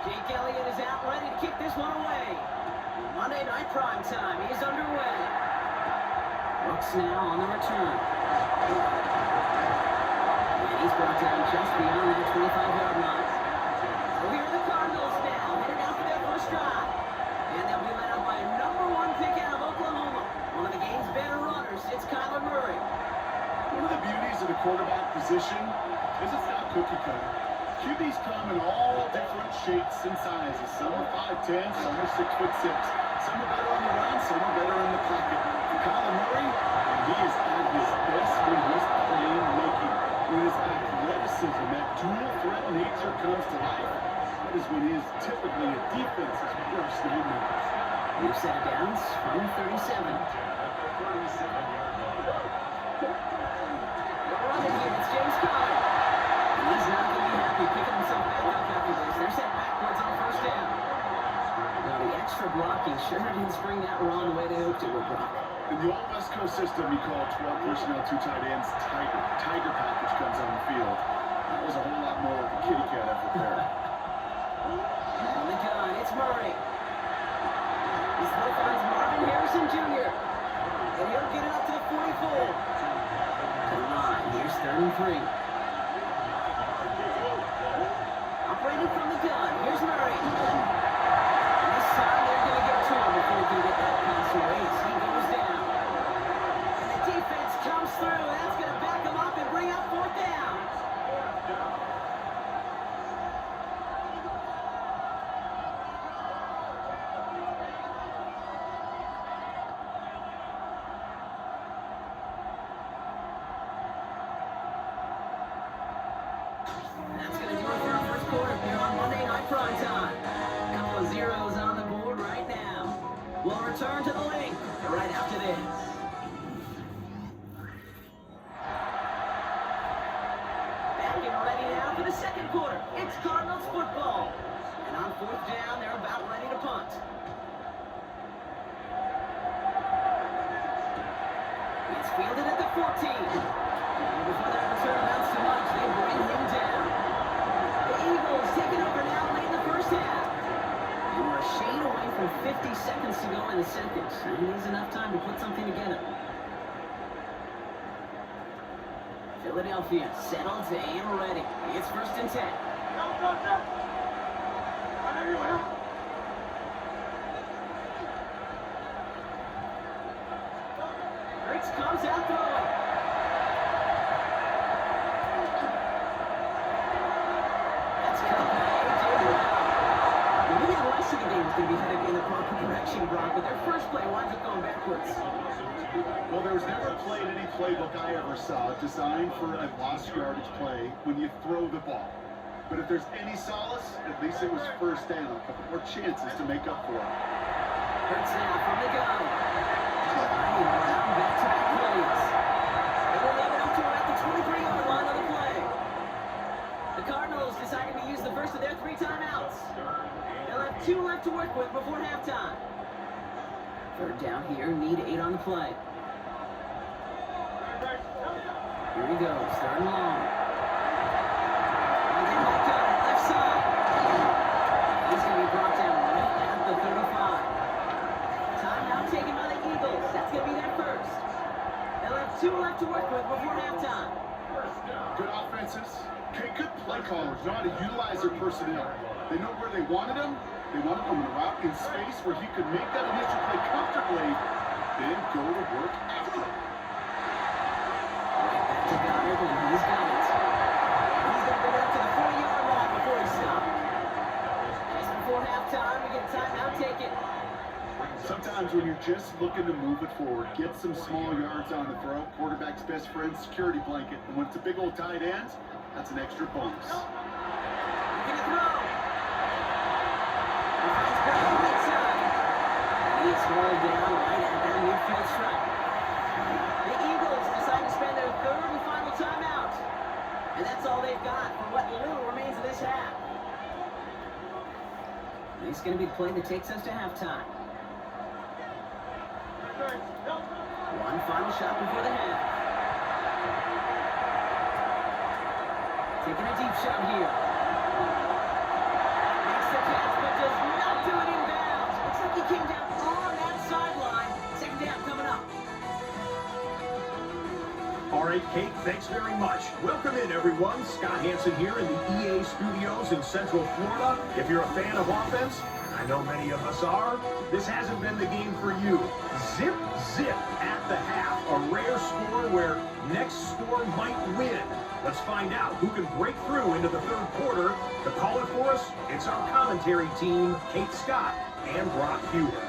Jake Elliott is out, ready to kick this one away. Monday night prime time is underway. Brooks now on the return. And he's brought down just beyond that 25-yard line. So here are the Cardinals now, headed out for their first drive. And they'll be led up by a #1 pick out of Oklahoma. One of the game's better runners, it's Kyler Murray. One of the beauties of the quarterback position is it's not cookie cutter. QBs come in all different shapes and sizes. Some are 5'10", some are 6'6". Some are better on the run, some are better in the pocket. For Kyler Murray, he is at his best when he's playmaking. When his athleticism, that dual threat nature comes to life, that is when he is typically a defense's worst nightmare. We've set it down from 37. Running here, it's James Conner. He's not going to be happy picking himself back up after this. They're set backwards on first down. Now the extra blocking sure didn't spring that run the way they hoped it would, Brock. In the old West Coast system, we call 12 personnel, 2 tight ends, Tiger. Tiger package comes on the field. That was a whole lot more of a kitty cat effort there. On the gun, it's Murray. He still finds Marvin Harrison Jr. And he'll get it up to the 44. To the line, here's 3rd and 3. Operating from the gun, here's Murray. And this time they're going to get to him before he can get that pass away. So he goes down. And the defense comes through. That's going to back him up and bring up 4th down. That's going to do it for our first quarter here on Monday Night Prime Time. A couple of zeros on the board right now. We'll return to the link right after this. Back and ready now for the second quarter. It's Cardinals football. And on 4th down, they're about ready to punt. It's fielded at the 14. And before that return amounts to much, they bring him down. The Eagles taking over now late in the first half. And we're a shade away from 50 seconds to go in the second. And he needs enough time to put something together. Philadelphia settled and ready. It's 1st and 10. Hurts comes out throwing. That's cut by A.J. Brown. And maybe the rest of the game is going to be headed in the proper direction, Brock, but their first play winds up going backwards. Well, there was never played any playbook I ever saw designed for a lost yardage play when you throw the ball. But if there's any solace, at least it was first down. A couple more chances to make up for it. Hurts now from the gun. Brown back-to-back plays. They will leave it up to him at the 23-yard line on the play. The Cardinals deciding to use the first of their 3 timeouts. They'll have 2 left to work with before halftime. 3rd down here, need 8 on the play. Here he goes, 3rd and long. And then back up, left side. He's going to be brought down right at the 35. Timeout taken by the Eagles. That's going to be their first. They'll have 2 left to work with before halftime. Good offenses. Good play callers know how to utilize their personnel. They know where they wanted them. They wanted him in a route in space where he could make that initial play comfortably, then go to work after it. Right back to Goddard, and he's got it. He's going to bring it up to the 40-yard line before he stops. Just before halftime, we get a timeout taken. Sometimes when you're just looking to move it forward, get some small yards on the throw, quarterback's best friend, security blanket. And when it's a big old tight end, that's an extra bonus. screen big time. And he's rolled down right at that midfield stripe. The Eagles decide to spend their third and final timeout. And that's all they've got for what little remains of this half. And it's going to be the play that takes us to halftime. One final shot before the half. Taking a deep shot here. Makes the catch, but does not do it in bounds. Looks like he came down on that sideline. Second down coming up. All right, Kate, thanks very much. Welcome in, everyone. Scott Hansen here in the EA studios in Central Florida. If you're a fan of offense, and I know many of us are, this hasn't been the game for you. Zip, zip at the half. A rare score where next score might win. Let's find out who can break through into the third quarter. To call it for us, it's our commentary team, Kate Scott and Brock Hewer.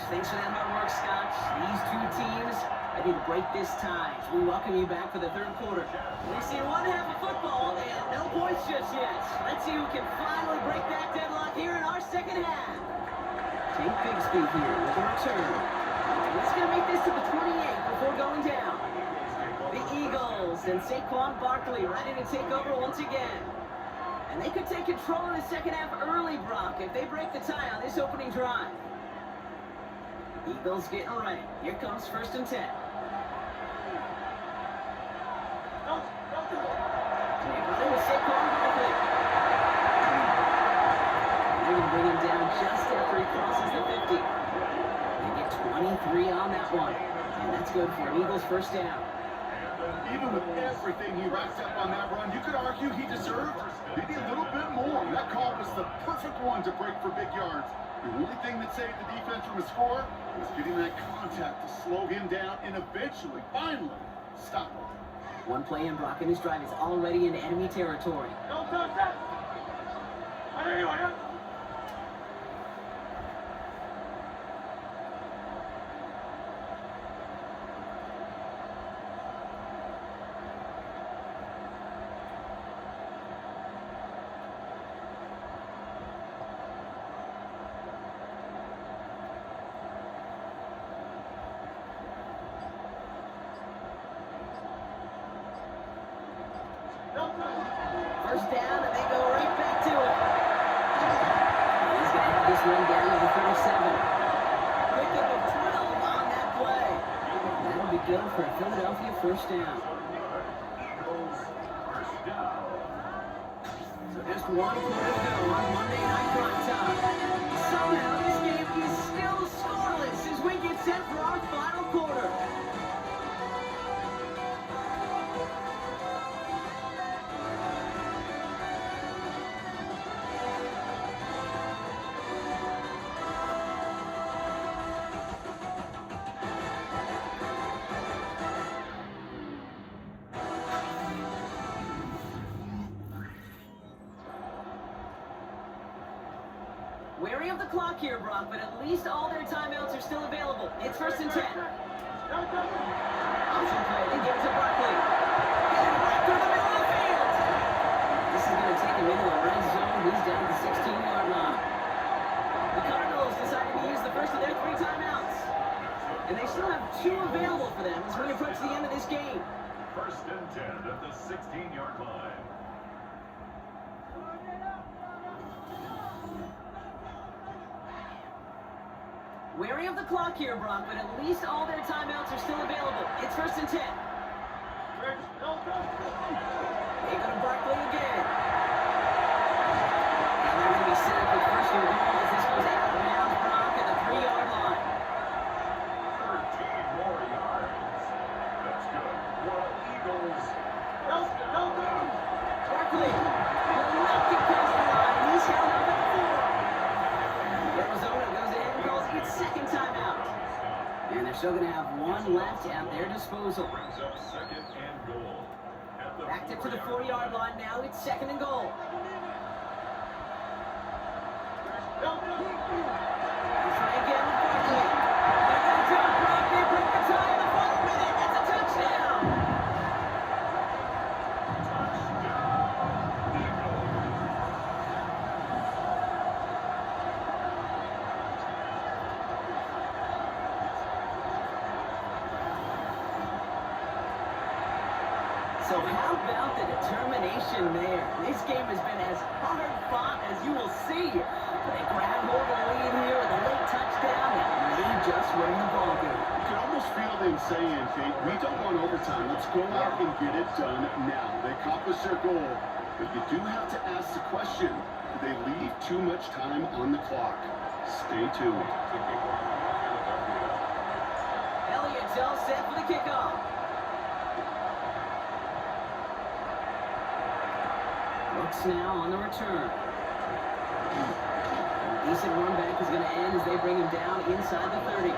Thanks for that hard work, Scott. These two teams ready to break this tie. We welcome you back for the third quarter. We've seen one half of football and no points just yet. Let's see who can finally break that deadlock here in our second half. Take Bigsby here with a return. Let's going to make this to the 28 before going down. The Eagles and Saquon Barkley ready to take over once again. And they could take control of the second half early, Brock, if they break the tie on this opening drive. Eagles getting ready. Here comes 1st and 10. They're running with Saquon Barkley. They're going to bring him down just after he crosses the 50. They get 23 on that one. And that's good for an Eagles first down. Even with everything he racked up on that run, you could argue he deserved maybe a little bit more. That call was the perfect one to break for big yards. The only thing that saved the defense from a score was getting that contact to slow him down and eventually, finally, stop him. One play in, Brock, and his drive is already into enemy territory. First down, and they go right back to it. He's going to have this one down to the 37. Pickup of 12 on that play. That'll be good for a Philadelphia first down. So just one quarter to go on Monday Night Prime Time. Somehow this game is still scoreless as we get set for our final quarter. Wary of the clock here, Brock, but at least all their timeouts are still available. It's 1st and 10. Option play, they give it to Barkley. And right through the middle of the field. This is going to take him into the red zone. He's down to the 16-yard line. The Cardinals decided to use the first of their 3 timeouts. And they still have 2 available for them as we approach the end of this game. 1st and 10 at the 16-yard line. Wary of the clock here, Brock, but at least all their timeouts are still available. It's 1st and 10. They go to Barkley again. And they're going to be set up with 1st and goal as this goes out of bounds, Brock, at the 3-yard line. 13 more yards. That's good. Well, Eagles. Barkley will not get past the line. He's held up at 4. Arizona goes ahead and calls its second timeout. And they're still going to have 1 left at their disposal. Brings up 2nd and goal. Backed up to the 4-yard line now. It's 2nd and goal. Try again with Barkley. They're going to drop Brock. They break the tie in the final minute. That's a touchdown. So how about the determination there? This game has been as hard fought as you will see. But they grab hold of the lead here with a late touchdown and may just win the ball game. You can almost feel them saying, Kate, we don't want overtime. Let's go out and get it done now. They accomplished their goal, but you do have to ask the question, do they leave too much time on the clock? Stay tuned. Elliott's all set for the kickoff. Looks now on the return. Decent run back is going to end as they bring him down inside the 30.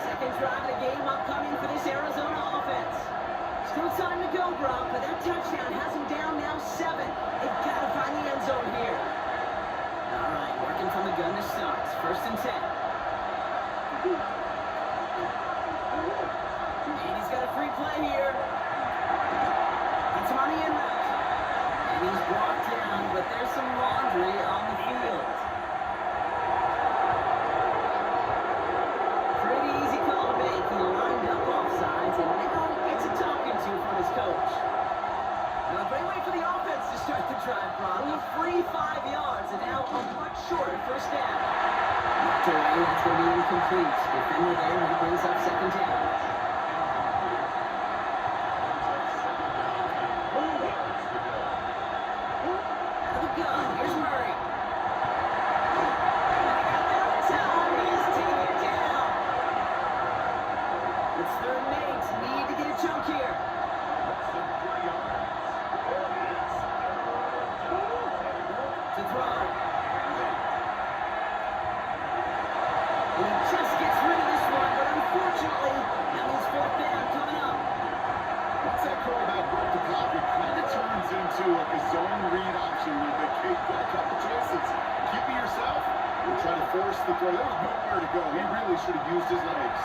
Second drive of the game upcoming for this Arizona offense. Still time to go, Gronk, but that touchdown has him down now 7. They've got to find the end zone here. All right, working from the gun to start. First and 10. And he's got a free play here. Gets him on the end route. And he's brought down, but there's some laundry on the field. Pretty easy call to make. He lined up offsides, and now he gets a talking to from his coach. Now, a great way for the offense to start the drive, Brock. A free 5 yards, and now a much shorter first down. Knocked away, that's going to be incomplete. Defender there, he brings up second down. Force the throw. There was nowhere to go. He really should have used his legs.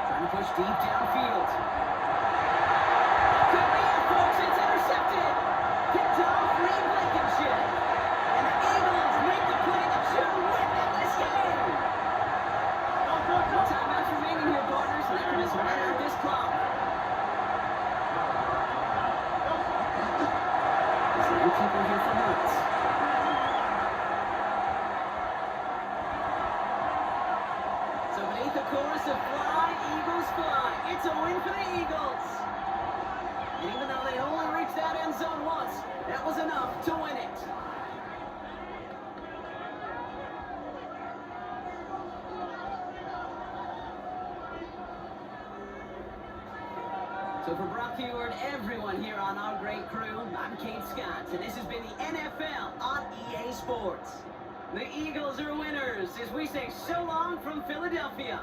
Trying to push deep downfield. Could be a force. It's intercepted. Picked off Reed Blankenship. And the Eagles make the play that should win them this game. No timeouts remaining here, partners. They're just right out this clock. There's a new keeper here for Hurts. The chorus of fly, Eagles fly. It's a win for the Eagles. And even though they only reached that end zone once, that was enough to win it. So for Brock Hugher and everyone here on our great crew, I'm Kate Scott, and this has been the NFL on EA Sports. The Eagles are winners as we say so long from Philadelphia.